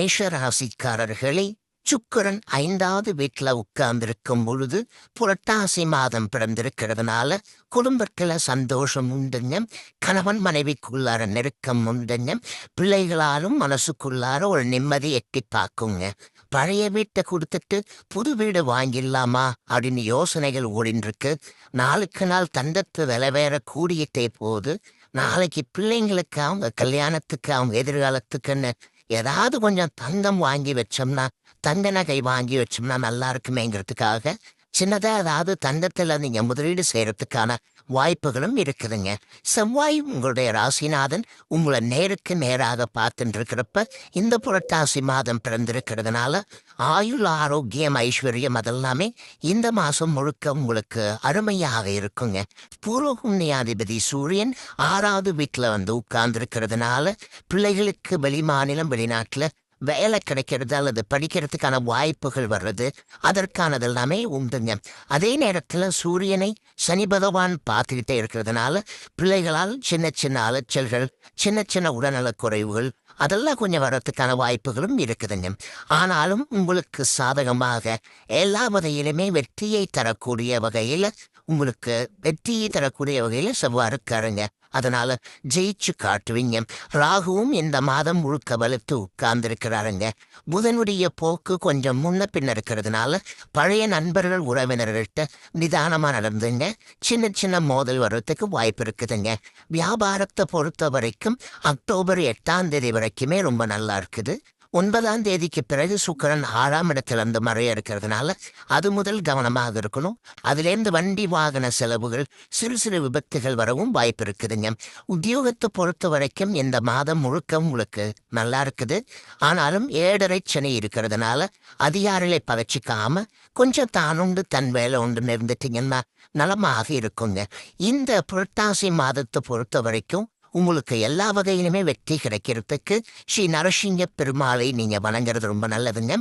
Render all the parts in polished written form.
மேஷ ராசிக்காரர்களே, சுக்கிரன் 5வது வீட்டில் உட்கார்ந்திருக்கும் பொழுது புரட்டாசி மாதம் பிறந்திருக்கிறதுனால குடும்பத்தில் சந்தோஷம் உண்டுங்க. கணவன் மனைவிக்குள்ளார நெருக்கம் உண்டுங்க. பிள்ளைகளாலும் மனசுக்குள்ளார ஒரு நிம்மதி எட்டி பார்க்குங்க. பழைய வீட்டை கொடுத்துட்டு புது வீடு வாங்கிடலாமா அப்படின்னு யோசனைகள் ஓடின்றிருக்கு. நாளுக்கு நாள் தந்தத்து விலை வேற கூடியிட்டே போகுது. நாளைக்கு பிள்ளைங்களுக்கு அவங்க கல்யாணத்துக்கு அவங்க எதிர்காலத்துக்குன்னு ஏதாவது கொஞ்சம் தங்கம் வாங்கி வச்சோம்னா, தங்க நகை வாங்கி வச்சோம்னா நல்லா இருக்குமேங்கிறதுக்காக சின்னதா ஏதாவது தங்கத்துல நீங்க முதலீடு செய்யறதுக்கான வாய்ப்புகளும் இருக்குதுங்க. செவ்வாய் உங்களுடைய ராசிநாதன் உங்களை நேருக்கு நேராக பார்த்துட்டு இருக்கிறப்ப இந்த புரட்டாசி மாதம் பிறந்திருக்கிறதுனால ஆயுள், ஆரோக்கியம், ஐஸ்வர்யம் அதெல்லாமே இந்த மாசம் முழுக்க உங்களுக்கு அருமையாக இருக்குங்க. பூர்வ புண்ணியாதிபதி சூரியன் 6வது வீட்டுல உட்கார்ந்துருக்கிறதுனால பிள்ளைகளுக்கு வெளிமாநிலம் வெளிநாட்டுல வேலை கிடைக்கிறது அல்லது படிக்கிறதுக்கான வாய்ப்புகள் வர்றது அதற்கானதெல்லாமே உண்டுங்க. அதே நேரத்தில் சூரியனை சனி பகவான் பார்த்துக்கிட்டே இருக்கிறதுனால பிள்ளைகளால் சின்ன சின்ன அலைச்சல்கள், சின்ன சின்ன உடல்நலக் குறைவுகள் அதெல்லாம் கொஞ்சம் வர்றதுக்கான வாய்ப்புகளும் இருக்குதுங்க. ஆனாலும் உங்களுக்கு சாதகமாக எல்லா வகையிலுமே வெற்றியை தரக்கூடிய வகையில் செவ்வாய் இருக்காருங்க. அதனால ஜெயிச்சு காட்டுவீங்க. ராகுவும் இந்த மாதம் முழுக்க வலுத்து உட்கார்ந்துருக்கிறாருங்க. புதனுடைய போக்கு கொஞ்சம் முன்ன பின்ன இருக்கிறதுனால பழைய நண்பர்கள், உறவினர்கள்ட்ட நிதானமா நடந்துங்க. சின்ன சின்ன மோதல் வர்றதுக்கு வாய்ப்பு இருக்குதுங்க. வியாபாரத்தை பொறுத்த வரைக்கும் அக்டோபர் 8ஆம் தேதி வரைக்குமே ரொம்ப நல்லா இருக்குது. 9ஆம் தேதிக்கு பிறகு சுக்கிரன் 6ஆம் இடத்துல மறைய இருக்கிறதுனால அது முதல் கவனமாக இருக்கணும். அதுலேருந்து வண்டி வாகன செலவுகள், சிறு சிறு விபத்துகள் வரவும் வாய்ப்பு இருக்குதுங்க. உத்தியோகத்தை பொறுத்த வரைக்கும் இந்த மாதம் முழுக்க உங்களுக்கு நல்லா இருக்குது. ஆனாலும் 7.5 சனி இருக்கிறதுனால அதிகாரிகளை பகச்சிக்காம கொஞ்சம் தானுண்டு தன் வேலை உண்டு இருந்துட்டீங்கன்னா நலமாக இருக்குங்க. இந்த புரட்டாசி மாதத்தை பொறுத்த வரைக்கும் உங்களுக்கு எல்லா வகையிலுமே வெற்றி கிடைக்கிறதுக்கு ஸ்ரீ நரசிங்க பெருமாளை நீங்க வணங்குறது ரொம்ப நல்லதுங்க.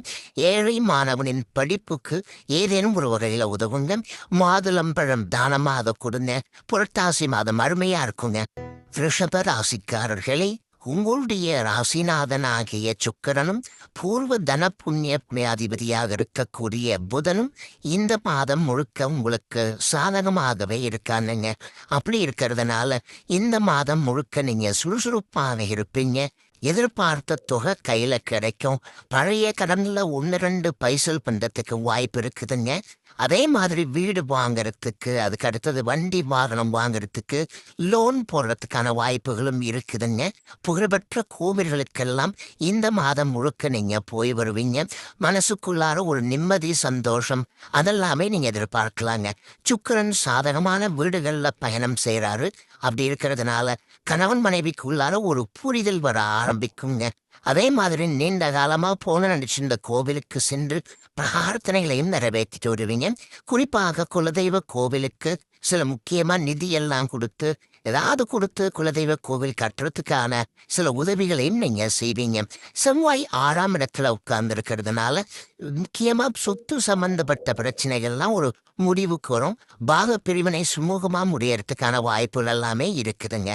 ஏழை மாணவனின் படிப்புக்கு ஏதேனும் ஒரு வகையில உதவுங்க. மாதுளம்பழம் தானமா அதை கொடுங்க. புரட்டாசி மாதம் அருமையா இருக்குங்க. ரிஷப ராசிக்காரர்களே, உங்களுடைய ராசிநாதனாகிய சுக்கிரனும் பூர்வ தன புண்ணியாதிபதியாக இருக்கக்கூடிய புதனும் இந்த மாதம் முழுக்க உங்களுக்கு சாதகமாகவே இருக்கானுங்க. அப்படி இருக்கிறதுனால இந்த மாதம் முழுக்க நீங்க சுறுசுறுப்பாக இருப்பீங்க. எதிர்பார்த்த தொகை கையில கிடைக்கும். பழைய கடன்ல 1-2 பைசல் பண்றதுக்கு வாய்ப்பு இருக்குதுங்க. அதே மாதிரி வீடு வாங்கறதுக்கு, அதுக்கு அடுத்தது வண்டி வாகனம் வாங்கறதுக்கு லோன் போடுறதுக்கான வாய்ப்புகளும் இருக்குதுங்க. புகழ்பெற்ற கோவில்களுக்கெல்லாம் இந்த மாதம் முழுக்க நீங்க போய் வருவீங்க. மனசுக்குள்ளார ஒரு நிம்மதி, சந்தோஷம் அதெல்லாமே நீங்க எதிர்பார்க்கலாங்க. சுக்கிரன் சாதகமான வீடுகள்ல பயணம் செய்யறாரு. அப்படி இருக்கிறதுனால கணவன் மனைவிக்குள்ளார ஒரு புரிதல் வர ஆரம்பிக்குங்க. அதே மாதிரி நீண்ட காலமா போன நினைச்சிருந்த கோவிலுக்கு சென்று பிரார்த்தனைகளையும் நிறைவேற்றிட்டு வருவீங்க. குறிப்பாக குலதெய்வ கோவிலுக்கு சில முக்கியமா நிதியெல்லாம் கொடுத்து, ஏதாவது கொடுத்து குலதெய்வ கோவில் கட்டுறதுக்கான சில உதவிகளையும் நீங்க செய்வீங்க. செவ்வாய் 6ஆம் இடத்துல உட்கார்ந்து இருக்கிறதுனால முக்கியமா சொத்து சம்பந்தப்பட்ட பிரச்சனைகள்லாம் ஒரு முடிவுக்கு வரும். பாக பிரிவினை சுமூகமா முடியறதுக்கான வாய்ப்புகள் எல்லாமே இருக்குதுங்க.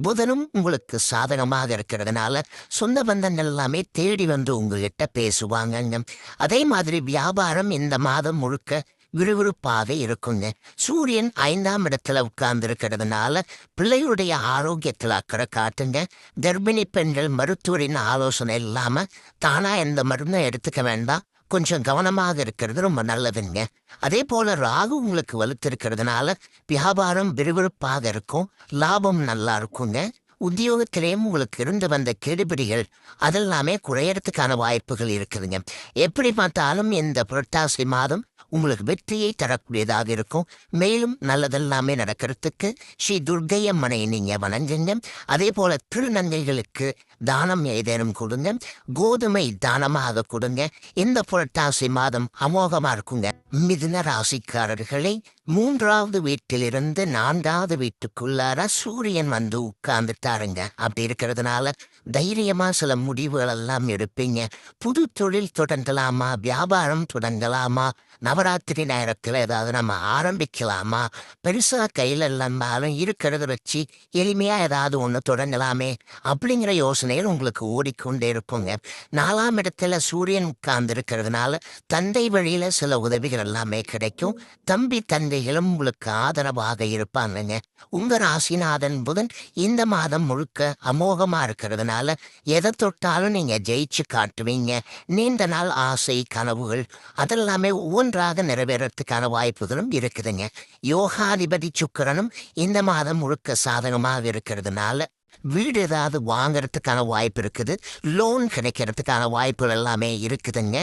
புதனும் உங்களுக்கு சாதகமாக இருக்கிறதுனால சொந்த பந்தங்கள் எல்லாமே தேடி உங்ககிட்ட பேசுவாங்க. அதே மாதிரி வியாபாரம் இந்த மாதம் முழுக்க விறுவிறுப்பாக இருக்குங்க. சூரியன் 5ஆம் இடத்துல உட்கார்ந்து இருக்கிறதுனால பிள்ளைகளுடைய ஆரோக்கியத்தில் அக்கறை காட்டுங்க. கர்ப்பிணி பெண்கள் மருத்துவரின் ஆலோசனை இல்லாம தானா எந்த மருந்தும் எடுத்துக்க வேண்டாம். கொஞ்சம் கவனமாக இருக்கிறது ரொம்ப நல்லதுங்க. அதே போல ராகு உங்களுக்கு வலுத்திருக்கிறதுனால வியாபாரம் விறுவிறுப்பாக இருக்கும். லாபம் நல்லா இருக்குங்க. உத்தியோகத்திலேயும் உங்களுக்கு இருந்து வந்த கெடுபிடிகள் அதெல்லாமே குறையறதுக்கான வாய்ப்புகள் இருக்குதுங்க. எப்படி பார்த்தாலும் இந்த புரட்டாசி மாதம் உங்களுக்கு வெற்றியை தரக்கூடியதாக இருக்கும். மேலும் நல்லதெல்லாமே நடக்கிறதுக்கு ஸ்ரீ துர்க்கை அம்மனை நீங்க வணங்குங்க. அதே போல திருநங்கைகளுக்கு தானம் ஏதேனும் கொடுங்க. கோதுமை தானமாக கொடுங்க. இந்த புரட்டாசி மாதம் அமோகமா இருக்குங்க. மிதுன ராசிக்காரர்களை 3வது வீட்டிலிருந்து 4வது வீட்டுக்குள்ளார சூரியன் உட்கார்ந்துட்டாருங்க. அப்படி இருக்கிறதுனால தைரியமா சில முடிவுகள் எல்லாம் எடுப்பீங்க. புது தொழில் தொடங்கலாமா, வியாபாரம் தொடங்கலாமா நவராத்திரி நேரத்தில் ஏதாவது நம்ம ஆரம்பிக்கலாமா, பெருசா கையில் இல்லைன்னாலும் இருக்கிறத வச்சு எளிமையா ஏதாவது ஒன்று தொடங்கலாமே அப்படிங்கிற யோசனைகள் உங்களுக்கு ஓடிக்கொண்டே இருக்குங்க. 4ஆம் இடத்துல சூரியன் உட்கார்ந்து இருக்கிறதுனால தந்தை வழியில சில உதவிகள் எல்லாமே கிடைக்கும். தம்பி தந்தைகளும் உங்களுக்கு ஆதரவாக இருப்பாங்கங்க. உங்க ராசிநாதன் புதன் இந்த மாதம் முழுக்க அமோகமா இருக்கிறதுனால எதை தொட்டாலும் நீங்க ஜெயிச்சு காட்டுவீங்க. நீண்ட நாள் ஆசை கனவுகள் அதெல்லாமே ஒவ்வொன்றாக நிறைவேறத்துக்கான வாய்ப்புகளும் இருக்குதுங்க. யோகாதிபதி சுக்கிரனும் இந்த மாதம் முழுக்க சாதகமாக இருக்கிறதுனால வீடு ஏதாவது வாங்குறதுக்கான வாய்ப்பு இருக்குது. லோன் கிடைக்கிறதுக்கான வாய்ப்புகள் எல்லாமே இருக்குதுங்க.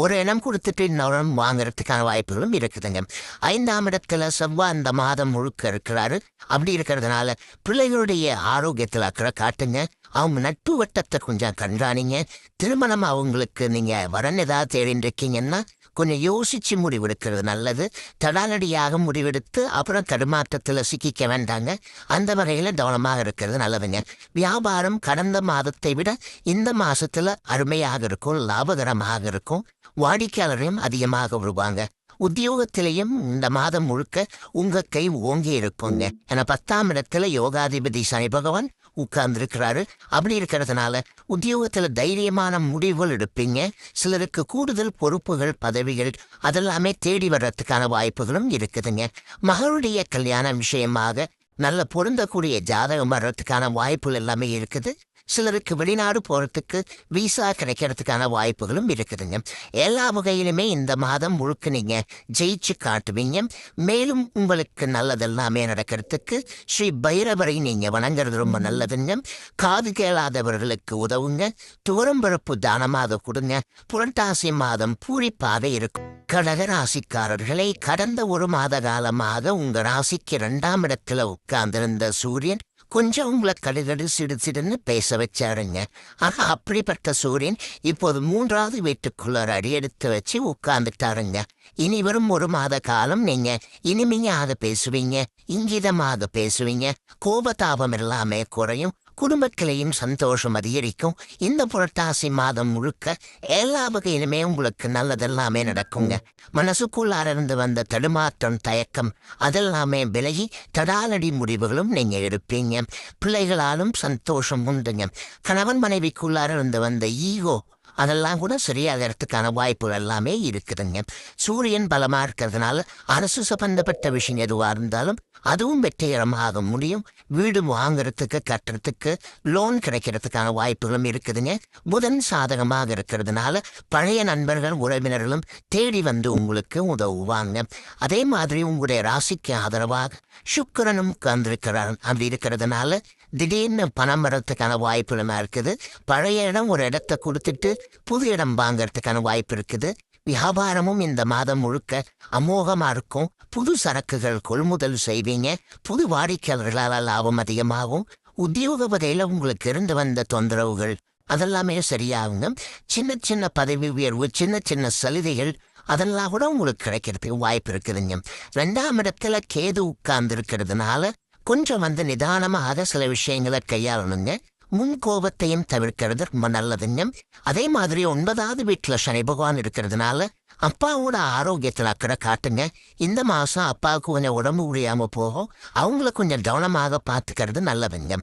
ஒரு இடம் கொடுத்துட்டு இன்னொரு இடம் வாங்குறதுக்கான வாய்ப்புகளும் இருக்குதுங்க. 5ஆம் இடத்துல செவ்வாய் இந்த மாதம் முழுக்க இருக்கிறாரு. அப்படி இருக்கிறதுனால பிள்ளைகளுடைய ஆரோக்கியத்தில் அக்கறை காட்டுங்க. அவங்க நட்பு வட்டத்தை கொஞ்சம் கண்காணிங்க. திருமணம் அவங்களுக்கு நீங்க வரன் ஏதாவது தேடிட்டு இருக்கீங்கன்னா கொஞ்சம் யோசிச்சு முடிவெடுக்கிறது நல்லது. தடாலடியாக முடிவெடுத்து அப்புறம் தடுமாற்றத்தில் சிக்கிக்க வேண்டாங்க. அந்த வகையில் கவனமாக இருக்கிறது நல்லதுங்க. வியாபாரம் கடந்த மாதத்தை விட இந்த மாசத்துல அருமையாக இருக்கும், லாபகரமாக இருக்கும். வாடிக்கையாளரையும் அதிகமாக வருவாங்க. உத்தியோகத்திலையும் இந்த மாதம் முழுக்க உங்க கை ஓங்கி இருக்குங்க. ஏன்னா 10ஆம் இடத்துல யோகாதிபதி சனி பகவான் உட்கார்ந்துருக்கிறாரு. அப்படி இருக்கிறதுனால உத்தியோகத்துல தைரியமான முடிவுகள் எடுப்பீங்க. சிலருக்கு கூடுதல் பொறுப்புகள் பதவிகள் அதெல்லாமே தேடி வர்றதுக்கான வாய்ப்புகளும் இருக்குதுங்க. மகளுடைய கல்யாண விஷயமாக நல்ல பொருந்தக்கூடிய ஜாதகம் வர்றதுக்கான வாய்ப்புகள் எல்லாமே இருக்குது. சிலருக்கு வெளிநாடு போறதுக்கு விசா கிடைக்கிறதுக்கான வாய்ப்புகளும் இருக்குதுங்க. எல்லா வகையிலுமே இந்த மாதம் முழுக்க நீங்க ஜெயிச்சு காட்டுவீங்க. மேலும் உங்களுக்கு நல்லதெல்லாமே நடக்கிறதுக்கு ஸ்ரீ பைரவரை நீங்க வணங்குறது ரொம்ப நல்லதுங்க. காது கேளாதவர்களுக்கு உதவுங்க. துவரம்பருப்பு தானமாக கொடுங்க. புரட்டாசி மாதம் பூரிப்பாக இருக்கும். கடக ராசிக்காரர்களை கடந்த ஒரு மாத காலமாக உங்க ராசிக்கு 2ஆம் இடத்துல உட்கார்ந்திருந்த சூரியன் கொஞ்சம் உங்களை கடுகடு சிடுன்னு பேச வச்சாருங்க. ஆனா அப்படிப்பட்ட சூரியன் இப்போது 3ஆவது வீட்டுக்குள்ள அடியெடுத்து வச்சு உட்கார்ந்துட்டாருங்க. இனி வரும் ஒரு மாத காலம் நீங்க இனிமையாக பேசுவீங்க, இங்கிதமாக பேசுவீங்க. கோபதாபம் எல்லாமே குறையும். குடும்பத்திலையும் சந்தோஷம் அதிகரிக்கும். இந்த புரட்டாசி மாதம் முழுக்க எல்லா வகையிலுமே உங்களுக்கு நல்லதெல்லாமே நடக்குங்க. மனசுக்குள்ளார இருந்து வந்த தடுமாற்றம் தயக்கம் அதெல்லாமே விலகி தடாலடி முடிவுகளும் நீங்க எடுப்பீங்க. பிள்ளைகளாலும் சந்தோஷம் உண்டுங்க. கணவன் மனைவிக்குள்ளார இருந்து வந்த ஈகோ அதெல்லாம் கூட சரியாகிறதுக்கான வாய்ப்புகள் எல்லாமே இருக்குதுங்க. சூரியன் பலமா இருக்கிறதுனால அரசு சம்பந்தப்பட்ட விஷயம் எதுவாக இருந்தாலும் அதுவும் வெற்றிகரமாக முடியும். வீடு வாங்குறதுக்கு கட்டுறதுக்கு லோன் கிடைக்கிறதுக்கான வாய்ப்புகளும் இருக்குதுங்க. புதன் சாதகமாக இருக்கிறதுனால பழைய நண்பர்கள் உறவினர்களும் தேடி வந்து உங்களுக்கு உதவுவாங்க. அதே மாதிரி உங்களுடைய ராசிக்கு ஆதரவாக சுக்கிரனும் உட்கார்ந்திருக்கிறார். அப்படி இருக்கிறதுனால திடீர்னு பணம் வரத்துக்கான வாய்ப்புகளும் இருக்குது. பழைய இடம் ஒரு இடத்த கொடுத்துட்டு புது இடம் வாங்கறதுக்கான வாய்ப்பு இருக்குது. வியாபாரமும் இந்த மாதம் முழுக்க அமோகமா இருக்கும். புது சரக்குகள் கொள்முதல் செய்வீங்க. புது வாடிக்கையாளர்களால் லாபம் அதிகமாகும். உத்தியோக வகையில உங்களுக்கு இருந்து வந்த தொந்தரவுகள் அதெல்லாமே சரியாகுங்க. சின்ன சின்ன பதவி உயர்வு, சின்ன சின்ன சலுகைகள் அதெல்லாம் கூட உங்களுக்கு கிடைக்கிறதுக்கு வாய்ப்பு இருக்குதுங்க. 2ஆம் இடத்துல கேது உட்கார்ந்து இருக்கிறதுனால கொஞ்சம் நிதானமாக சில விஷயங்களை கையாளணுங்க. முன் கோபத்தையும் தவிர்க்கிறது ரொம்ப நல்லதுங்க. அதே மாதிரி 9ஆவது வீட்டுல சனி பகவான் இருக்கிறதுனால அப்பாவோட ஆரோக்கியத்தில் அக்கறை காட்டுங்க. இந்த மாசம் அப்பாவுக்கு கொஞ்சம் உடம்பு முடியாம போகும். அவங்கள கொஞ்சம் கவனமாக பார்த்துக்கிறது நல்லதுங்க.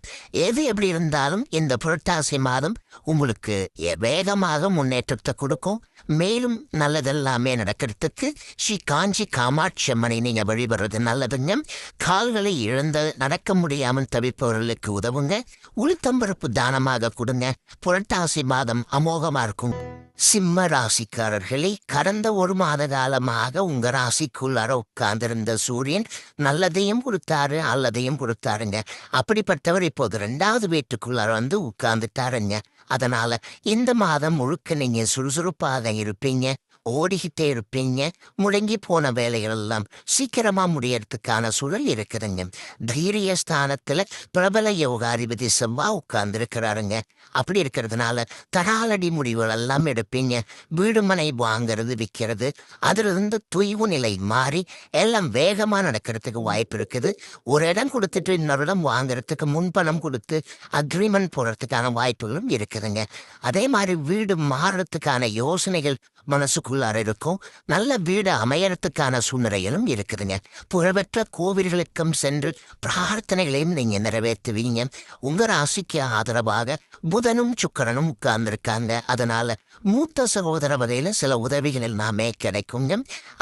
எது எப்படி இருந்தாலும் இந்த புரட்டாசி மாதம் உங்களுக்கு வேகமாக முன்னேற்றத்தை கொடுக்கும். மேலும் நல்லதெல்லாமே நடக்கிறதுக்கு ஸ்ரீ காஞ்சி காமாட்சி அம்மனை நீங்க வழிபடுறது நல்லதுங்க. கால்களை இழந்து நடக்க முடியாமல் தவிப்பவர்களுக்கு உதவுங்க. உளுத்தம்பருப்பு தானமாக கொடுங்க. புரட்டாசி மாதம் அமோகமா இருக்கும். சிம்ம ராசிக்காரர்களை கடந்த ஒரு மாத காலமாக உங்க ராசிக்குள்ளார உட்கார்ந்திருந்த சூரியன் நல்லதையும் கொடுத்தாரு, அல்லதையும் கொடுத்தாருங்க. அப்படிப்பட்டவர் இப்போது 2ஆவது வீட்டுக்குள்ளார உட்கார்ந்துட்டாருங்க. அதனால இந்த மாதம் முழுக்க நீங்க சுறுசுறுப்பாக இருப்பீங்க. ஓடிக்கிட்டே இருப்பீங்க. முடங்கி போன வேலைகள் எல்லாம் சீக்கிரமா முடியறதுக்கான சூழல் இருக்குதுங்க. தைரிய ஸ்தானத்துல பிரபல யோகாதிபதி செவ்வாய் உட்கார்ந்து இருக்கிறாருங்க. அப்படி இருக்கிறதுனால தடாலடி முடிவுகள் எல்லாம் எடுப்பீங்க. வீடு மனை வாங்கிறது விற்கிறது அதிலிருந்து தொய்வு நிலை மாறி எல்லாம் வேகமா நடக்கிறதுக்கு வாய்ப்பு இருக்குது. ஒரு இடம் கொடுத்துட்டு இன்னொரு இடம் வாங்குறதுக்கு முன்பணம் கொடுத்து அக்ரிமெண்ட் போடுறதுக்கான வாய்ப்புகளும் இருக்குதுங்க. அதே மாதிரி வீடு மாறுறதுக்கான யோசனைகள் மனசுக்குள்ளார இருக்கும். நல்ல வீடு அமையறதுக்கான சூழ்நிலையிலும் இருக்குதுங்க. புகழ்பெற்ற கோவில்களுக்கும் சென்று பிரார்த்தனைகளையும் நீங்க நிறைவேற்றுவீங்க. உங்க ராசிக்கு ஆதரவாக புதனும் சுக்கிரனும் உட்கார்ந்துருக்காங்க. அதனால மூத்த சகோதர வகையில சில உதவிகள் எல்லாமே கிடைக்குங்க.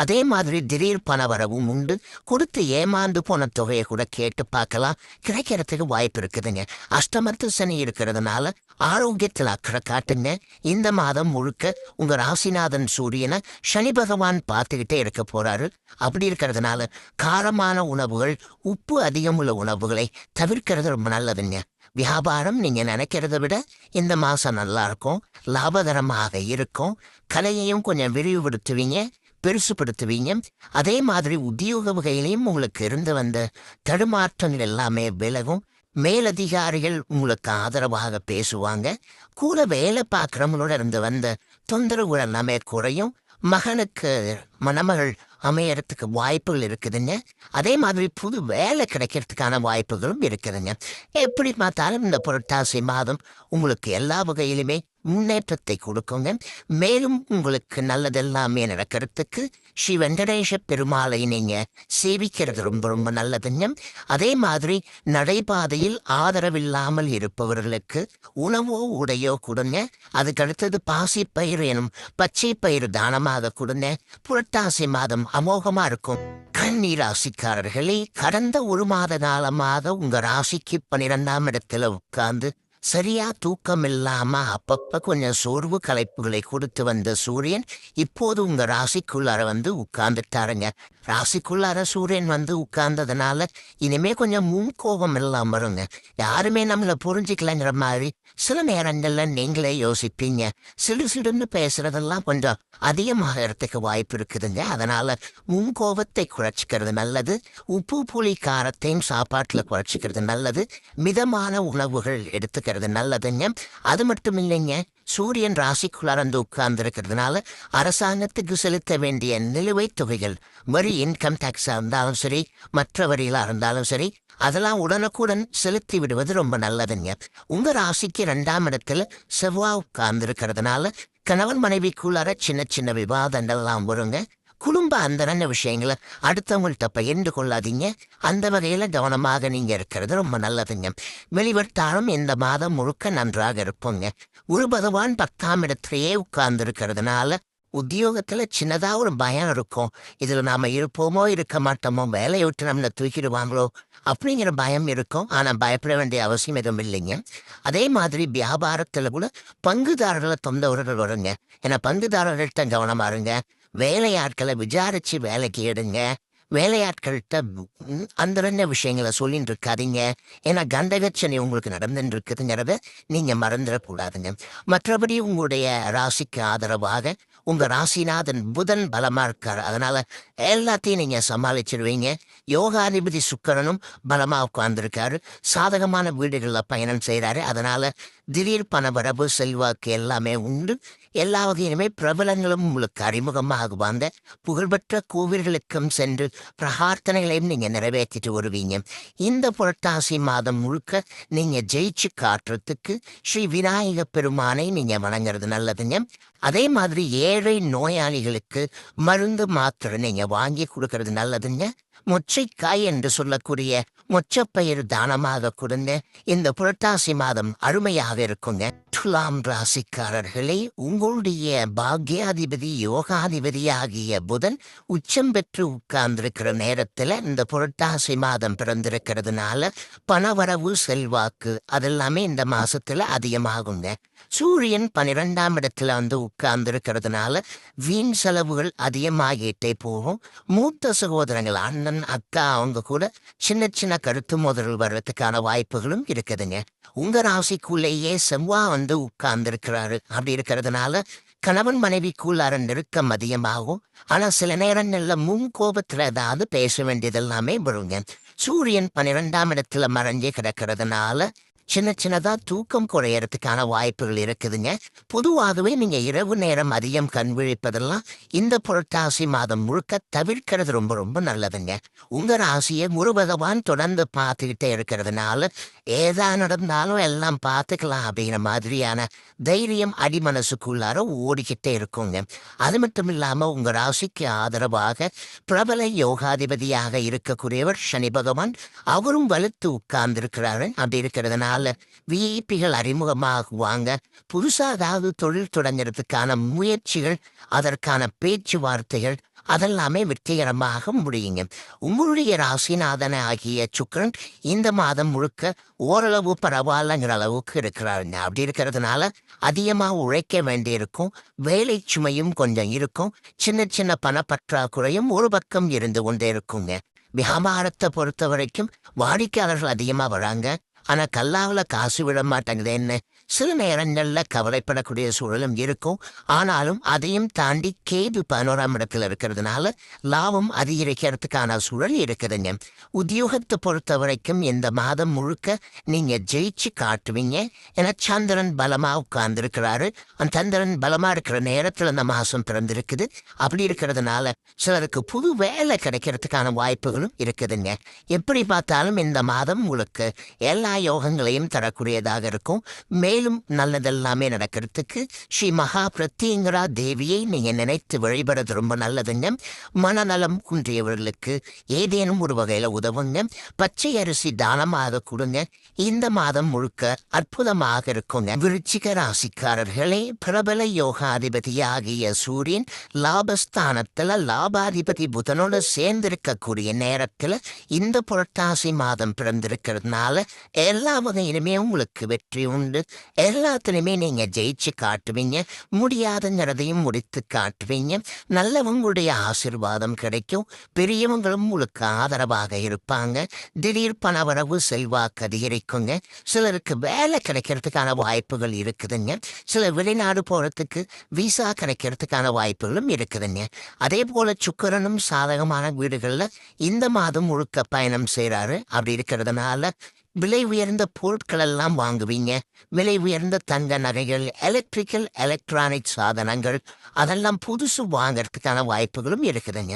அதே மாதிரி திடீர் பணவரவும் உண்டு. கொடுத்து ஏமாந்து போன தொகையை கூட கேட்டு பார்க்கலாம், கிடைக்கிறதுக்கு வாய்ப்பு இருக்குதுங்க. அஷ்டமத்து சனி இருக்கிறதுனால ஆரோக்கியத்தில் அக்கறை காட்டுங்க. இந்த மாதம் முழுக்க உங்க ராசிநாதன் சூரியனை சனி பகவான் பார்த்துக்கிட்டே இருக்க போறாரு. அப்படி இருக்கிறதுனால காரமான உணவுகள், உப்பு அதிகம் உள்ள உணவுகளை தவிர்க்கிறது ரொம்ப நல்லதுங்க. வியாபாரம் நீங்க நினைக்கிறத விட இந்த மாசம் நல்லா இருக்கும், லாபகரமாக இருக்கும். கலையையும் கொஞ்சம் விரிவுபடுத்துவீங்க, பெருசுபடுத்துவீங்க. அதே மாதிரி உத்தியோக வகையிலையும் உங்களுக்கு இருந்து வந்த தடுமாற்றங்கள் எல்லாமே விலகும். மேலதிகாரிகள் உங்களுக்கு ஆதரவாக பேசுவாங்க. கூட வேலை பார்க்குறவங்களோட இருந்து வந்த தொந்தரவுகள் எல்லாமே குறையும். மகனுக்கு மணமகள் அமையறதுக்கு வாய்ப்புகள் இருக்குதுங்க. அதே மாதிரி புது வேலை கிடைக்கிறதுக்கான வாய்ப்புகளும் இருக்குதுங்க. எப்படி பார்த்தாலும் இந்த புரட்டாசி மாதம் உங்களுக்கு எல்லா வகையிலுமே முன்னேற்றத்தை கொடுக்குங்க. மேலும் உங்களுக்கு நல்லதெல்லாமே நடக்கிறதுக்கு ஸ்ரீ வெங்கடேஷ பெருமாளை நீங்க சேவிக்கிறது ரொம்ப ரொம்ப நல்லதுங்க. அதே மாதிரி நடைபாதையில் ஆதரவில்லாமல் இருப்பவர்களுக்கு உணவோ உடையோ கொடுங்க. அதுக்கடுத்தது பாசிப்பயிறு எனும் பச்சை பயிறு தானமாக கொடுங்க. புரட்டாசி மாதம் அமோகமா இருக்கும். கன்னி ராசிக்காரர்களே, கடந்த ஒரு மாத காலமாக உங்க ராசிக்கு 12ஆம் இடத்துல உட்கார்ந்து சரியா தூக்கம் இல்லாம அப்பப்ப கொஞ்சம் சோர்வு கலைப்புகளை கொடுத்து வந்த சூரியன் இப்போது உங்க ராசிக்குள்ளார வந்து உட்கார்ந்துட்டாருங்க. ராசிக்குள்ளார சூரியன் வந்து உட்கார்ந்ததுனால இனிமே கொஞ்சம் முன்கோபம் எல்லாம் வருங்க. யாருமே நம்மளை புரிஞ்சுக்கலங்கிற மாதிரி சில நேரங்கள்ல நீங்களே யோசிப்பீங்க. சிடுன்னு பேசுறதெல்லாம் கொஞ்சம் அதிகமாகறதுக்கு வாய்ப்பு இருக்குதுங்க. அதனால முன்கோபத்தை குறைச்சிக்கிறது நல்லது. உப்பு புளி காரத்தையும் சாப்பாட்டுல குறைச்சிக்கிறது நல்லது. மிதமான உணவுகள் எடுத்துக்கிறது நல்லதுங்க. அது மட்டும் இல்லைங்க, சூரியன் ராசிக்குள்ளார வந்து உட்கார்ந்து இருக்கிறதுனால அரசாங்கத்துக்கு செலுத்த வேண்டிய நிலுவைத் தொகைகள், வரி இன்கம் டேக்ஸா இருந்தாலும் சரி, மற்ற வரிகளா இருந்தாலும் சரி, அதெல்லாம் உடனுக்குடன் செலுத்தி விடுவது ரொம்ப நல்லதுங்க. உங்க ராசிக்கு 2ஆம் இடத்துல செவ்வாய் உட்கார்ந்து இருக்கிறதுனால கணவன் மனைவிக்குள்ளார சின்ன சின்ன விவாதங்கள்லாம் வருங்க. குடும்ப அந்தரங்க விஷயங்களை அடுத்தவங்கள்ட்ட பகிர்ந்து கொள்ளாதீங்க. அந்த வகையில கவனமாக நீங்க இருக்கிறது ரொம்ப நல்லதுங்க. வெளிவட்டாலும் இந்த மாதம் முழுக்க நன்றாக இருப்போங்க. குரு பகவான் 10ஆம் இடத்திலேயே உட்கார்ந்து இருக்கிறதுனால உத்தியோகத்துல சின்னதா ஒரு பயம் இருக்கும். இதுல நாம இருப்போமோ இருக்க மாட்டோமோ, வேலையை விட்டு நம்மளை தூக்கிடுவாங்களோ அப்படிங்கிற பயம் இருக்கும். ஆனா பயப்பட வேண்டிய அவசியம் எதுவும் இல்லைங்க. அதே மாதிரி வியாபாரத்துல கூட பங்குதாரர்களை தொந்தரவுகள் வருங்க. ஏன்னா பங்குதாரர்கள்ட்ட கவனமா இருங்க. வேலையாட்களை விசாரிச்சு வேலைக்கு எடுங்க. வேலையாட்கள்கிட்ட அந்த ரெண்டு விஷயங்களை சொல்லிட்டு இருக்காதீங்க. ஏன்னா கண்டகச்சனி உங்களுக்கு நடந்துட்டு இருக்குதுங்கிறத நீங்க மறந்துடக்கூடாதுங்க. மற்றபடி உங்களுடைய ராசிக்கு ஆதரவாக உங்க ராசிநாதன் புதன் பலமா இருக்காரு. அதனால எல்லாத்தையும் நீங்க சமாளிச்சிருவீங்க. யோகாதிபதி சுக்கிரனும் பலமா உட்கார்ந்துருக்காரு. சாதகமான வீடுகளில் பயணம் செய்கிறாரு. அதனால திடீர் பணவரவு செல்வாக்கு எல்லாமே உண்டு. எல்லா வகையிலுமே பிரபலங்களும் உங்களுக்கு அறிமுகமாகுவாங்க. புகழ்பெற்ற கோவில்களுக்கும் சென்று பிரார்த்தனைகளையும் நீங்க நிறைவேற்றிட்டு வருவீங்க. இந்த புரட்டாசி மாதம் முழுக்க நீங்க ஜெயிச்சு காட்டுறதுக்கு ஸ்ரீ விநாயக பெருமானை நீங்க வணங்குறது நல்லதுங்க. அதே மாதிரி ஏழை நோயாளிகளுக்கு மருந்து மாத்திரை நீங்க வாங்கி கொடுக்கறது நல்லதுங்க. மொச்சைக்காய் என்று சொல்லக்கூடிய மொச்சப்பயிர் தானமாக கொடுங்க. இந்த புரட்டாசி மாதம் அருமையாக இருக்குங்க. துலாம் ராசிக்காரர்களே, உங்களுடைய பாக்யாதிபதி யோகாதிபதி ஆகிய புதன் உச்சம் பெற்று உட்கார்ந்திருக்கிற நேரத்துல இந்த புரட்டாசி மாதம் பிறந்திருக்கிறதுனால பணவரவு செல்வாக்கு அதெல்லாமே இந்த மாசத்துல அதிகமாகுங்க. சூரியன் 12ஆம் இடத்துல வந்து உட்கார்ந்திருக்கிறதுனால வீண் செலவுகள் அதிகமாகிட்டே போகும். மூத்த சகோதரங்கள் அண்ணன் அக்கா அவங்க கூட சின்ன சின்ன கருத்து மோதல்கள் வர்றதுக்கான வாய்ப்புகளும் இருக்குதுங்க. உங்க ராசிக்குள்ளேயே செவ்வாய் வந்து உட்கார்ந்திருக்கிறாரு. அப்படி இருக்கிறதுனால கணவன் மனைவிக்குள்ளார நெருக்கம் அதிகமாகும். ஆனா சில நேரங்கள்ல முன் கோபத்துல ஏதாவது பேச வேண்டியதெல்லாமே வருங்க. சூரியன் 12ஆம் இடத்துல மறைஞ்சே கிடக்கிறதுனால சின்ன சின்னதா தூக்கம் குறையறதுக்கான வாய்ப்புகள் இருக்குதுங்க. பொதுவாகவே நீங்க இரவு நேரம் அதிகம் கண் விழிப்பதெல்லாம் இந்த புரட்டாசி மாதம் முழுக்க தவிர்க்கிறது ரொம்ப ரொம்ப நல்லதுங்க. உங்க ராசியை குரு பகவான் தொடர்ந்து பார்த்துக்கிட்டே இருக்கிறதுனால ஏதா நடந்தாலும் எல்லாம் பார்த்துக்கலாம் அப்படிங்கிற மாதிரியான தைரியம் அடிமனசுக்குள்ளார ஓடிக்கிட்டே இருக்குங்க. அது மட்டும் இல்லாம உங்க ராசிக்கு ஆதரவாக பிரபல யோகாதிபதியாக இருக்கக்கூடியவர் சனி பகவான், அவரும் வலுத்து உட்கார்ந்திருக்கிறாரு. அப்படி இருக்கிறதுனால விஐபிகள் அறிமுகமாகுவாங்க. புதுசா ஏதாவது தொழில் தொடங்குறதுக்கான முயற்சிகள், அதற்கான பேச்சுவார்த்தைகள் அதெல்லாமே வெற்றிகரமாக முடியுங்க. உங்களுடைய ராசிநாதன ஆகிய சுக்கிரன் இந்த மாதம் முழுக்க ஓரளவு பரவாயில்லங்கிற அளவுக்கு இருக்கிறாருங்க. அப்படி இருக்கிறதுனால அதிகமா உழைக்க வேண்டியிருக்கும். வேலை சுமையும் கொஞ்சம் இருக்கும். சின்ன சின்ன பணப்பற்றாக்குறையும் ஒரு பக்கம் இருந்து கொண்டே இருக்குங்க. வியாபாரத்தை பொறுத்த வரைக்கும் வாடிக்கையாளர்கள் அதிகமா வராங்க. ஆனா கல்லாவுல காசு விட மாட்டேங்குதேன்னு சில நேரங்கள்ல கவலைப்படக்கூடிய சூழலும் இருக்கும். ஆனாலும் அதையும் தாண்டி கேது 11ஆம் இடத்துல இருக்கிறதுனால லாபம் அதிகரிக்கிறதுக்கான சூழல் இருக்குதுங்க. உத்தியோகத்தை பொறுத்த வரைக்கும் இந்த மாதம் முழுக்க நீங்க ஜெயிச்சு காட்டுவீங்க. ஏன்னா சந்திரன் பலமா உட்கார்ந்துருக்கிறாரு. அந்த சந்திரன் பலமா இருக்கிற நேரத்துல இந்த மாசம் பிறந்திருக்குது. அப்படி இருக்கிறதுனால சிலருக்கு புது வேலை கிடைக்கிறதுக்கான வாய்ப்புகளும் இருக்குதுங்க. எப்படி பார்த்தாலும் இந்த மாதம் உங்களுக்கு எல்லா யோகங்களையும் தரக்கூடியதாக இருக்கும். மேலும் நல்லதெல்லாமே நடக்கிறதுக்கு ஸ்ரீ மகா பிரத்யங்கரா தேவியை நீங்க நினைத்து வழிபடுறது ரொம்ப நல்லதுங்க. மனநலம் குன்றியவர்களுக்கு ஏதேனும் ஒரு வகையில உதவுங்க. பச்சை அரிசி தானமாக கொடுங்க. இந்த மாதம் முழுக்க அற்புதமாக இருக்குங்க. விருச்சிக ராசிக்காரர்களே, பிரபல யோகாதிபதியாகிய சூரியன் லாபஸ்தானத்துல லாபாதிபதி புதனோட சேர்ந்திருக்கக்கூடிய நேரத்துல இந்த புரட்டாசி மாதம் பிறந்திருக்கிறதுனால எல்லா வகையிலுமே உங்களுக்கு வெற்றி உண்டு. எல்லாத்துலையுமே நீங்க ஜெயிச்சு காட்டுவீங்க. முடியாதுங்கிறதையும் முடித்து காட்டுவீங்க. நல்லவங்களுடைய ஆசீர்வாதம் கிடைக்கும். பெரியவங்களும் உங்களுக்கு ஆதரவாக இருப்பாங்க. திடீர் பணவரவு செல்வாக்கு அதிகரிக்குங்க. சிலருக்கு வேலை கிடைக்கிறதுக்கான வாய்ப்புகள் இருக்குதுங்க. சில வெளிநாடு போறதுக்கு விசா கிடைக்கிறதுக்கான வாய்ப்புகளும் இருக்குதுங்க. அதே போல சுக்கிரனும் சாதகமான வீடுகள்ல இந்த மாதம் முழுக்க பயணம் செய்றாரு. அப்படி இருக்கிறதுனால விலை உயர்ந்த பொருட்கள் எல்லாம் வாங்குவீங்க. விலை உயர்ந்த தங்க நகைகள், எலக்ட்ரிக்கல் எலக்ட்ரானிக் சாதனங்கள் அதெல்லாம் புதுசு வாங்கறதுக்கான வாய்ப்புகளும் இருக்குதுங்க.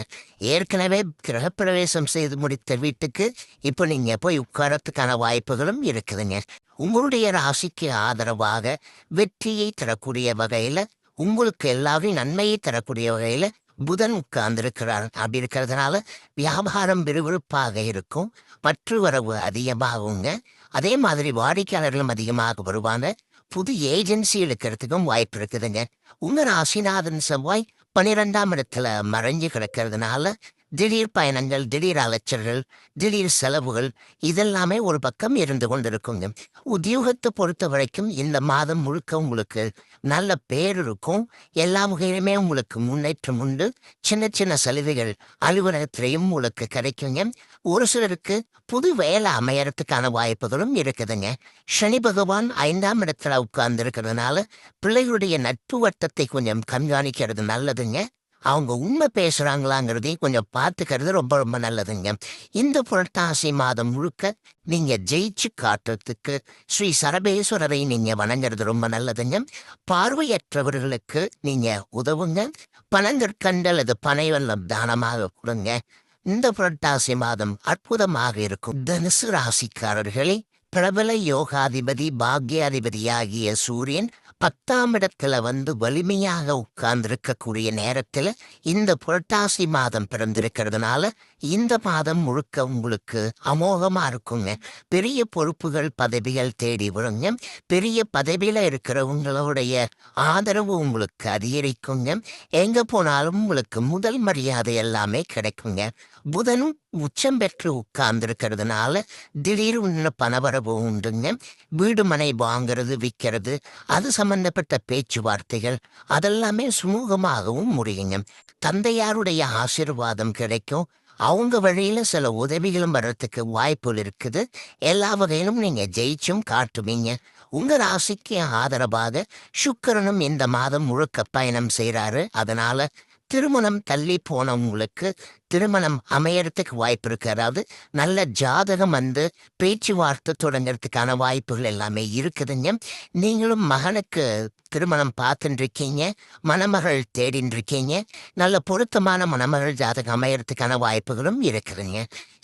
ஏற்கனவே கிரகப்பிரவேசம் செய்து முடித்த வீட்டுக்கு இப்போ நீங்க போய் உட்காரத்துக்கான வாய்ப்புகளும் இருக்குதுங்க. உங்களுடைய ராசிக்கு ஆதரவாக வெற்றியை தரக்கூடிய வகையில, உங்களுக்கு எல்லாரும் நன்மையை தரக்கூடிய வகையில புதன் உட்கார்ந்திருக்கிறார். அப்படி இருக்கிறதுனால வியாபாரம் விறுவிறுப்பாக இருக்கும். பற்று வரவு அதிகமாகுங்க. அதே மாதிரி வாடிக்கையாளர்களும் அதிகமாக வருவாங்க. புது ஏஜென்சி எடுக்கிறதுக்கும் வாய்ப்பு இருக்குதுங்க. உங்க ராசிநாதன் செவ்வாய் 12ஆம் இடத்துல மறைஞ்சு கிடக்கிறதுனால திடீர் பயணங்கள், திடீர் அலைச்சல்கள், திடீர் செலவுகள் இதெல்லாமே ஒரு பக்கம் இருந்து கொண்டிருக்குங்க. உத்தியோகத்தை பொறுத்த வரைக்கும் இந்த மாதம் முழுக்க உங்களுக்கு நல்ல பேர் இருக்கும். எல்லா வகையிலுமே உங்களுக்கு முன்னேற்றம் உண்டு. சின்ன சின்ன சலுகைகள் அலுவலகத்திலையும் உங்களுக்கு கிடைக்குங்க. ஒரு சிலருக்கு புது வேலை அமையறதுக்கான வாய்ப்புகளும் இருக்குதுங்க. சனி பகவான் 5ஆம் இடத்துல உட்கார்ந்து இருக்கிறதுனால பிள்ளைகளுடைய நட்பு வட்டத்தை கொஞ்சம் கண்காணிக்கிறது நல்லதுங்க. அவங்க உண்மை பேசுறாங்களாங்கிறதையும் கொஞ்சம் பார்த்துக்கிறது ரொம்ப ரொம்ப நல்லதுங்க. இந்த புரட்டாசி மாதம் முழுக்க நீங்க ஜெயிச்சு காட்டுறதுக்கு ஸ்ரீ சரபேஸ்வரரை நீங்க வணங்குறது ரொம்ப நல்லதுங்க. பார்வையற்றவர்களுக்கு நீங்க உதவுங்க. பனங்கற்கண்டு அல்லது பனை வெல்லம் தானமாக கொடுங்க. இந்த புரட்டாசி மாதம் அற்புதமாக இருக்கும். தனுசு ராசிக்காரர்களே, பிரபல யோகாதிபதி பாக்யாதிபதியாகிய சூரியன் 10ஆம் இடத்துல வந்து வலிமையாக உட்கார்ந்திருக்கக்கூடிய நேரத்துல இந்த புரட்டாசி மாதம் பிறந்திருக்கிறதுனால இந்த மாதம் முழுக்க உங்களுக்கு அமோகமா இருக்குங்க. பெரிய பொறுப்புகள் பதவிகள் தேடி வருங்க. பெரிய பதவியில இருக்கிறவங்களுடைய ஆதரவு உங்களுக்கு அதிகரிக்குங்க. எங்க போனாலும் உங்களுக்கு முதல் மரியாதை எல்லாமே கிடைக்குங்க. புதனும் உச்சம் பெற்று உட்கார்ந்திருக்கிறதுனால திடீர் பணவரவு உண்டுங்க. வீடு மனை வாங்கிறது விற்கிறது அது சம்பந்தப்பட்ட பேச்சுவார்த்தைகள் அதெல்லாமே சுமூகமாகவும் முடியுங்க. தந்தையாருடைய ஆசீர்வாதம் கிடைக்கும். அவங்க வழியில சில உதவிகளும் வர்றதுக்கு வாய்ப்புகள் இருக்குது. எல்லா வகையிலும் நீங்க ஜெயிச்சும் காட்டுவீங்க. உங்க ராசிக்கு ஆதரவாக சுக்கிரனும் இந்த மாதம் முழுக்க பயணம் செய்றாரு. அதனால திருமணம் தள்ளி போனவங்களுக்கு திருமணம் அமையறதுக்கு வாய்ப்பு இருக்கு. அதாவது நல்ல ஜாதகம் வந்து பேச்சுவார்த்தை தொடங்கிறதுக்கான வாய்ப்புகள் எல்லாமே இருக்குதுங்க. நீங்களும் மகனுக்கு திருமணம் பார்த்துட்டு இருக்கீங்க, மணமகள் தேடின்னு இருக்கீங்க. நல்ல பொருத்தமான மணமகள் ஜாதகம் அமையறதுக்கான வாய்ப்புகளும் இருக்குதுங்க.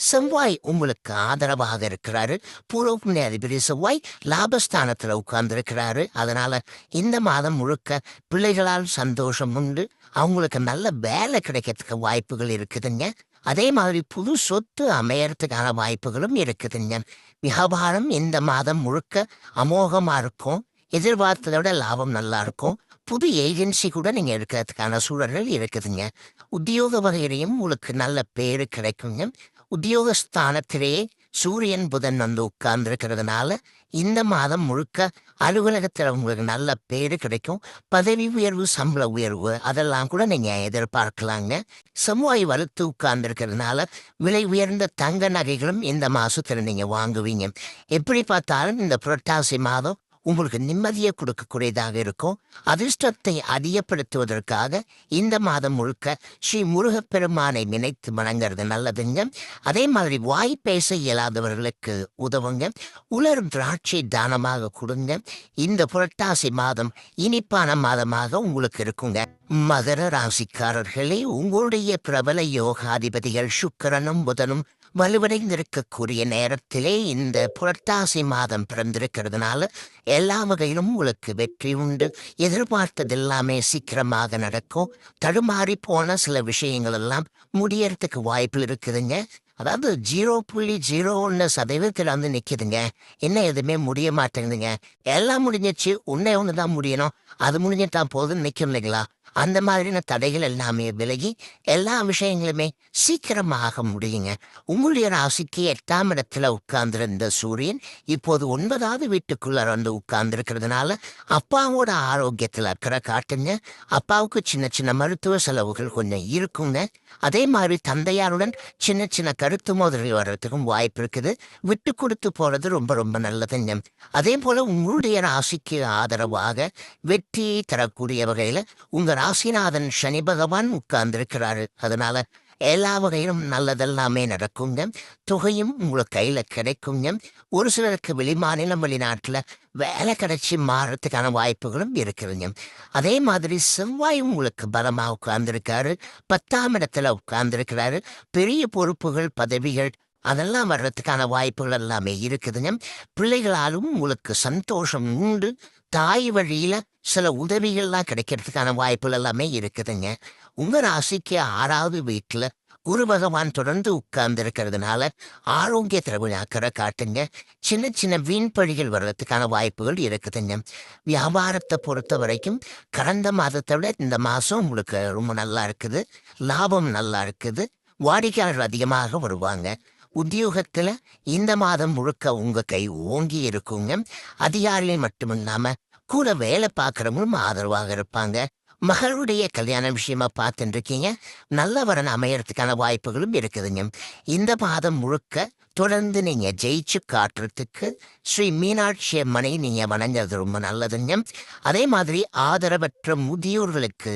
செவ்வாய் உங்களுக்கு ஆதரவாக இருக்கிறாரு. பூர்வ புண்ணிய அதிபதி செவ்வாய் லாபஸ்தானத்துல உட்கார்ந்து இருக்கிறாரு. அதனால இந்த மாதம் முழுக்க பிள்ளைகளால் சந்தோஷம் உண்டு. அவங்களுக்கு நல்ல வேலை கிடைக்கிறதுக்கு வாய்ப்புகள் இருக்குதுங்க. அதே மாதிரி புது சொத்து அமையறதுக்கான வாய்ப்புகளும் இருக்குதுங்க. வியாபாரம் இந்த மாதம் முழுக்க அமோகமா இருக்கும். எதிர்பார்த்ததை விட லாபம் நல்லா இருக்கும். புது ஏஜென்சி கூட நீங்க எடுக்கிறதுக்கான சூழல்கள் இருக்குதுங்க. உத்தியோக வகையிலையும் உங்களுக்கு நல்ல பேரு கிடைக்குங்க. உத்தியோகஸ்தானத்திலேயே சூரியன் புதன் வந்து உட்கார்ந்துருக்கிறதுனால இந்த மாதம் முழுக்க அலுவலகத்தில் உங்களுக்கு நல்ல பேரு கிடைக்கும். பதவி உயர்வு, சம்பள உயர்வு அதெல்லாம் கூட நீங்க எதிர்பார்க்கலாங்க. செவ்வாய் வலுத்து உட்கார்ந்துருக்கிறதுனால விலை உயர்ந்த தங்க நகைகளும் இந்த மாசத்துல நீங்க வாங்குவீங்க. எப்படி பார்த்தாலும் இந்த புரட்டாசி மாதம் உங்களுக்கு நிம்மதியை கொடுக்கக்கூடியதாக இருக்கும். அதிர்ஷ்டத்தை அதிகப்படுத்துவதற்காக இந்த மாதம் முழுக்க ஸ்ரீ முருகப்பெருமானை நினைத்து வணங்குறது நல்லதுங்க. அதே மாதிரி வாய் பேச இயலாதவர்களுக்கு உதவுங்க. உலர் திராட்சை தானமாக கொடுங்க. இந்த புரட்டாசி மாதம் இனிப்பான மாதமாக உங்களுக்கு இருக்குங்க. மகர ராசிக்காரர்களே, உங்களுடைய பிரபல யோகாதிபதிகள் சுக்கிரனும் புதனும் வலுவடைந்திருக்கக்கூடிய நேரத்திலே இந்த புரட்டாசி மாதம் பிறந்திருக்கிறதுனால எல்லா வகையிலும் உங்களுக்கு வெற்றி உண்டு. எதிர்பார்த்ததெல்லாமே சீக்கிரமாக நடக்கும். தடுமாறி போன சில விஷயங்கள் எல்லாம் முடியறதுக்கு வாய்ப்பு இருக்குதுங்க. அதாவது 0.01% வந்து நிக்குதுங்க. என்ன எதுவுமே முடிய மாட்டேங்குதுங்க. எல்லாம் முடிஞ்சிச்சு, ஒன்னே ஒண்ணுதான் முடியணும், அது முடிஞ்சிட்டா போதும் நிக்கும் இல்லைங்களா? அந்த மாதிரியான தடைகள் எல்லாமே விலகி எல்லா விஷயங்களுமே சீக்கிரமாக முடியுங்க. உங்களுடைய ராசிக்கு 8ஆம் இடத்துல உட்கார்ந்திருந்த சூரியன் இப்போது 9வது வீட்டுக்குள்ள வந்து உட்கார்ந்துருக்கிறதுனால அப்பாவோட ஆரோக்கியத்தில் அக்கறை காட்டுங்க. அப்பாவுக்கு சின்ன சின்ன மருத்துவ செலவுகள் கொஞ்சம் இருக்குங்க. அதே மாதிரி தந்தையாருடன் சின்ன சின்ன கருத்து மோதல்கள் வர்றதுக்கும் வாய்ப்பு இருக்குது. விட்டு கொடுத்து போறது ரொம்ப ரொம்ப நல்லதுங்க. அதே போல உங்களுடைய ராசிக்கு ஆதரவாக வெற்றி தரக்கூடிய வகையில உங்க ராசிநாதன் சனி பகவான் உட்கார்ந்திருக்கிறாரு. அதனால எல்லா வகையிலும் நல்லதெல்லாமே நடக்குங்க. தொகையும் உங்களுக்கு கையில கிடைக்குங்க. ஒரு சிலருக்கு வெளிமாநிலம் வெளிநாட்டுல வேலை கிடைச்சி மாறத்துக்கான வாய்ப்புகளும் இருக்குதுங்க. அதே மாதிரி செவ்வாய் உங்களுக்கு பலமா உட்கார்ந்துருக்காரு. 10ஆம் இடத்துல உட்கார்ந்துருக்கிறாரு. பெரிய பொறுப்புகள், பதவிகள் அதெல்லாம் வர்றதுக்கான வாய்ப்புகள் எல்லாமே இருக்குதுங்க. பிள்ளைகளாலும் உங்களுக்கு சந்தோஷம் உண்டு. தாய் வழியில சில உதவிகள்லாம் கிடைக்கிறதுக்கான வாய்ப்புகள் எல்லாமே இருக்குதுங்க. உங்க ராசிக்கு 6வது வீட்டுல குரு பகவான் தொடர்ந்து உட்கார்ந்து இருக்கிறதுனால ஆரோக்கியத்தில் அக்கறை காட்டுங்க. சின்ன சின்ன வீண்பழிகள் வர்றதுக்கான வாய்ப்புகள் இருக்குதுங்க. வியாபாரத்தை பொறுத்த வரைக்கும் கடந்த மாதத்தை விட இந்த மாசம் உங்களுக்கு ரொம்ப நல்லா இருக்குது. லாபம் நல்லா இருக்குது. வாடிக்கையாளர்கள் அதிகமாக வருவாங்க. உத்தியோகத்துல இந்த மாதம் முழுக்க உங்க கை ஓங்கி இருக்குங்க. அதிகாரிகள் மட்டுமில்லாம கூட வேலை பார்க்கறவங்களும் ஆதரவாக இருப்பாங்க. மகளுடைய கல்யாண விஷயமா பார்த்துட்டு இருக்கீங்க. நல்ல வரன் அமையறதுக்கான வாய்ப்புகளும் இருக்குதுங்க. இந்த மாதம் முழுக்க தொடர்ந்து நீங்க ஜெயிச்சு காட்டுறதுக்கு ஸ்ரீ மீனாட்சி அம்மனை நீங்க வணங்குறது ரொம்ப நல்லதுங்க. அதே மாதிரி ஆதரவற்ற முதியோர்களுக்கு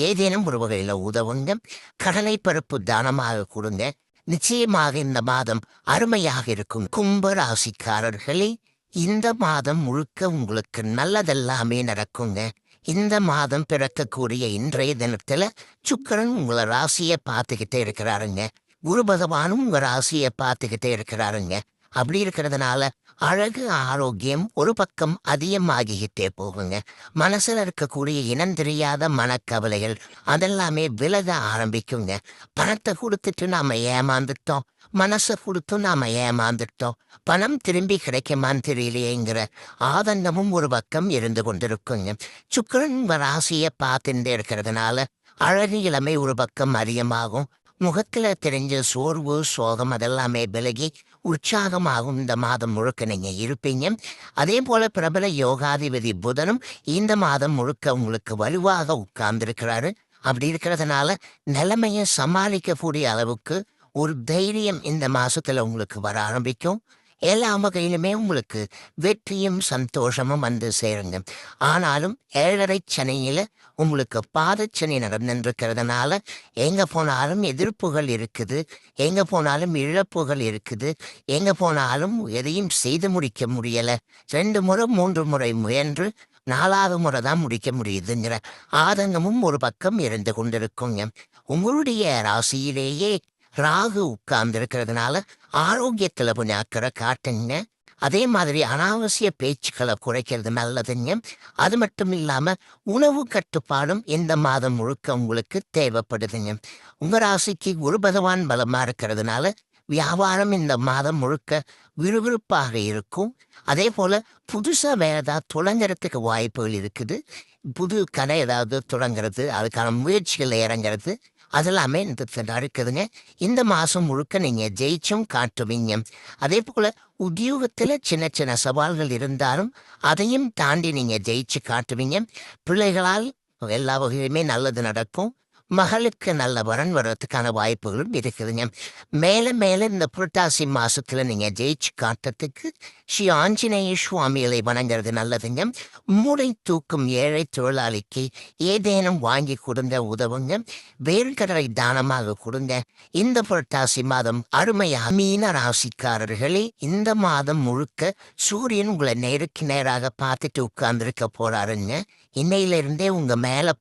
ஏதேனும் ஒரு வகையில உதவுங்க. கடலை பருப்பு தானமாக கொடுங்க. நிச்சயமாக இந்த மாதம் அருமையாக இருக்கும். கும்ப ராசிக்காரர்களே, இந்த மாதம் முழுக்க உங்களுக்கு நல்லதெல்லாமே நடக்குங்க. இந்த மாதம் பிறக்கக்கூடிய இன்றைய தினத்துல சுக்கிரன் உங்களை ராசியை பார்த்துக்கிட்டே இருக்கிறாருங்க. குரு பகவானும் உங்க ராசியை பார்த்துக்கிட்டே இருக்கிறாருங்க. அப்படி இருக்கிறதுனால அழகு, ஆரோக்கியம் ஒரு பக்கம் அதிகமாகிக்கிட்டே போகுங்க. மனசுல இருக்கக்கூடிய இனம் தெரியாத மனக்கவலைகள் அதெல்லாமே விலக ஆரம்பிக்குங்க. பணத்தை கொடுத்துட்டு நாம ஏமாந்துட்டோம், மனசை கொடுத்து நாம ஏமாந்துட்டோம், பணம் திரும்பி கிடைக்குமான்னு தெரியலையேங்கிற ஆதங்கமும் ஒரு பக்கம் இருந்து கொண்டிருக்குங்க. சுக்கிரன் ராசியை பார்த்துட்டே இருக்கிறதுனால அழகு, இளமை ஒரு பக்கம் அதிகமாகும். முகத்துல தெரிஞ்ச சோர்வு, சோகம் அதெல்லாமே விலகி உற்சாகமாகும் இந்த மாதம் முழுக்க நீங்க இருப்பீங்க. அதே போல பிரபல யோகாதிபதி புதனும் இந்த மாதம் முழுக்க உங்களுக்கு வலுவாக உட்கார்ந்திருக்கிறாரு. அப்படி இருக்கிறதுனால நிலைமையை சமாளிக்கக்கூடிய அளவுக்கு ஒரு தைரியம் இந்த மாசத்துல உங்களுக்கு வர ஆரம்பிக்கும். எல்லா வகையிலுமே உங்களுக்கு வெற்றியும் சந்தோஷமும் வந்து சேருங்க. ஆனாலும் 7.5 சனியில உங்களுக்கு பாதச்சனி நடந்துருக்கிறதுனால எங்க போனாலும் எதிர்ப்புகள் இருக்குது, எங்க போனாலும் இழப்புகள் இருக்குது, எங்க போனாலும் எதையும் செய்து முடிக்க முடியல. 2 முறை 3 முறை முயன்று 4வது முறை தான் முடிக்க முடியுதுங்கிற ஆதங்கமும் ஒரு பக்கம் இருந்து கொண்டிருக்குங்க. உங்களுடைய ராசியிலேயே ராகு உட்கார்ந்திருக்கிறதுனால ஆரோக்கியத்துல கொஞ்சம் அக்கறை காட்டுங்க. அதே மாதிரி அனாவசிய பேச்சுக்களை குறைக்கிறது நல்லதுங்க. அது மட்டும் இல்லாம உணவு கட்டுப்பாடும் இந்த மாதம் முழுக்க உங்களுக்கு தேவைப்படுதுங்க. உங்க ராசிக்கு குரு பகவான் பலமா இருக்கிறதுனால வியாபாரம் இந்த மாதம் முழுக்க விறுவிறுப்பாக இருக்கும். அதே போல புதுசா வேற ஏதாவது தொடங்குறதுக்கு வாய்ப்புகள் இருக்குது. புது கடை ஏதாவது தொடங்குறது, அதுக்கான முயற்சிகள் இறங்குறது, அதெல்லாமே நடக்குதுங்க. இந்த மாசம் முழுக்க நீங்க ஜெயிச்சும் காட்டுவீங்க. அதே போல உத்தியோகத்துல சின்ன சின்ன சவால்கள் இருந்தாலும் அதையும் தாண்டி நீங்க ஜெயிச்சு காட்டுவீங்க. பிள்ளைகளால் எல்லா வகையிலுமே நல்லது நடக்கும். மகளுக்கு நல்ல வரன் வர்றதுக்கான வாய்ப்புகளும் இருக்குதுங்க. மேல மேல இந்த புரட்டாசி மாசத்துல நீங்க ஜெயிச்சு காட்டுறதுக்கு ஸ்ரீ ஆஞ்சநேய சுவாமிகளை வணங்குறது நல்லதுங்க. மூளை தூக்கும் ஏழை தொழிலாளிக்கு ஏதேனும் வாங்கி கொடுங்க, உதவுங்க. வேர்க்கடலை தானமாக கொடுங்க. இந்த புரட்டாசி மாதம் அருமையா மீன ராசிக்காரர்களே, இந்த மாதம் முழுக்க சூரியன் உங்களை நேருக்கு நேராக பார்த்துட்டு உட்கார்ந்துருக்க போறாருங்க. இன்னையிலிருந்தே உங்க மேல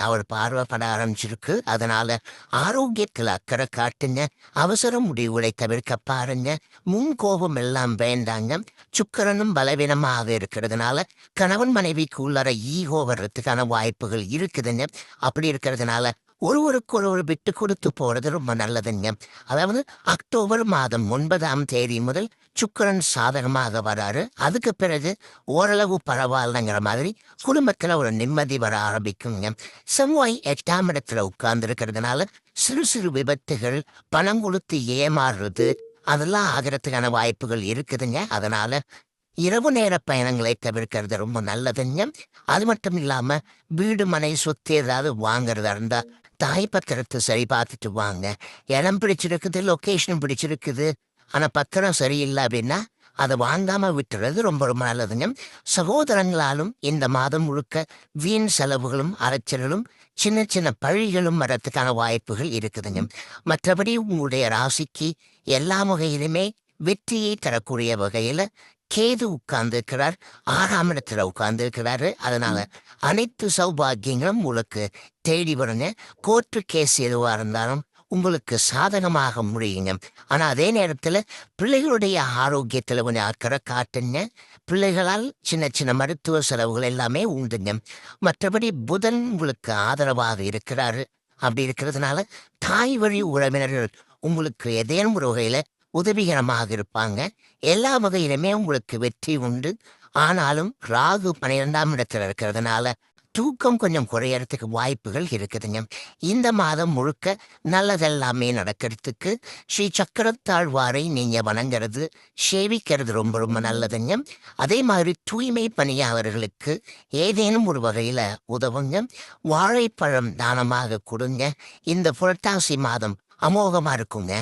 அவர் பார்வைப்பட ஆரம்பிச்சிருக்கு. அதனால ஆரோக்கியத்துல அக்கறை காட்டுங்க. அவசர முடிவுகளை தவிர்க்க பாருங்க. முன் கோபம் எல்லாம் வேண்டாங்க. சுக்கிரனும் பலவீனமாக இருக்கிறதுனால கணவன் மனைவிக்கு உள்ளார ஈகோ வர்றதுக்கான வாய்ப்புகள் இருக்குதுங்க. அப்படி இருக்கிறதுனால ஒருவருக்கொருவர் விட்டு கொடுத்து போறது ரொம்ப நல்லதுங்க. அதாவது அக்டோபர் மாதம் 9ஆம் தேதி முதல் சுக்கிரன் சாதகமாக வராரு. அதுக்கு பிறகு ஓரளவு பரவாயில்லைங்கிற மாதிரி குடும்பத்துல ஒரு நிம்மதி வர ஆரம்பிக்குங்க. செவ்வாய் 8ஆம் இடத்துல உட்கார்ந்து இருக்கிறதுனால சிறு சிறு விபத்துகள், பணம் கொடுத்து ஏமாறுறது, அதெல்லாம் ஆகிறதுக்கான வாய்ப்புகள் இருக்குதுங்க. அதனால இரவு நேர பயணங்களை தவிர்க்கிறது ரொம்ப நல்லதுங்க. அது மட்டும் இல்லாம வீடு மனை சொத்து ஏதாவது வாங்குறதா இருந்தா தாய் பத்திரத்தை சரி பார்த்துட்டு வாங்க. இடம் பிடிச்சிருக்குது, லொக்கேஷன் பிடிச்சிருக்குது, ஆனா பத்திரம் சரியில்லை அப்படின்னா அதை வாங்காம விட்டுறது ரொம்ப ரொம்ப நல்லதுங்க. சகோதரங்களாலும் இந்த மாதம் முழுக்க வீண் செலவுகளும் அலைச்சல்களும் சின்ன சின்ன பழிகளும் வரத்துக்கான வாய்ப்புகள் இருக்குதுங்க. மற்றபடி உங்களுடைய ராசிக்கு எல்லா வகையிலுமே வெற்றியை தரக்கூடிய வகையில கேது உட்கார்ந்து இருக்கிறார். 6ஆம் இடத்துல உட்கார்ந்து இருக்கிறாரு. அதனால அனைத்து சௌபாகியங்களும் உங்களுக்கு தேடி வருங்க. கோர்ட்டு கேஸ் எதுவா இருந்தாலும் உங்களுக்கு சாதகமாக முடியுங்க. ஆனா அதே நேரத்துல பிள்ளைகளுடைய ஆரோக்கியத்துல கொஞ்சம் அக்கறை காட்டுங்க. பிள்ளைகளால் சின்ன சின்ன மருத்துவ செலவுகள் எல்லாமே உண்டுங்க. மற்றபடி புதன் உங்களுக்கு ஆதரவாக இருக்கிறாரு. அப்படி இருக்கிறதுனால தாய் வழி உறவினர்கள் உங்களுக்கு ஏதேனும் ஒரு வகையில உதவிகரமாக இருப்பாங்க. எல்லா வகையிலுமே உங்களுக்கு வெற்றி உண்டு. ஆனாலும் ராகு 12ஆம் இடத்துல இருக்கிறதுனால தூக்கம் கொஞ்சம் குறையறதுக்கு வாய்ப்புகள் இருக்குதுங்க. இந்த மாதம் முழுக்க நல்லதெல்லாமே நடக்கிறதுக்கு ஸ்ரீ சக்கரத்தாழ்வாரை நீங்க வணங்குறது, சேவிக்கிறது ரொம்ப ரொம்ப நல்லதுங்க. அதே மாதிரி தூய்மை பணியாளர்களுக்கு ஏதேனும் ஒரு வகையில உதவுங்க. வாழைப்பழம் தானமாக கொடுங்க. இந்த புரட்டாசி மாதம் அமோகமா இருக்குங்க.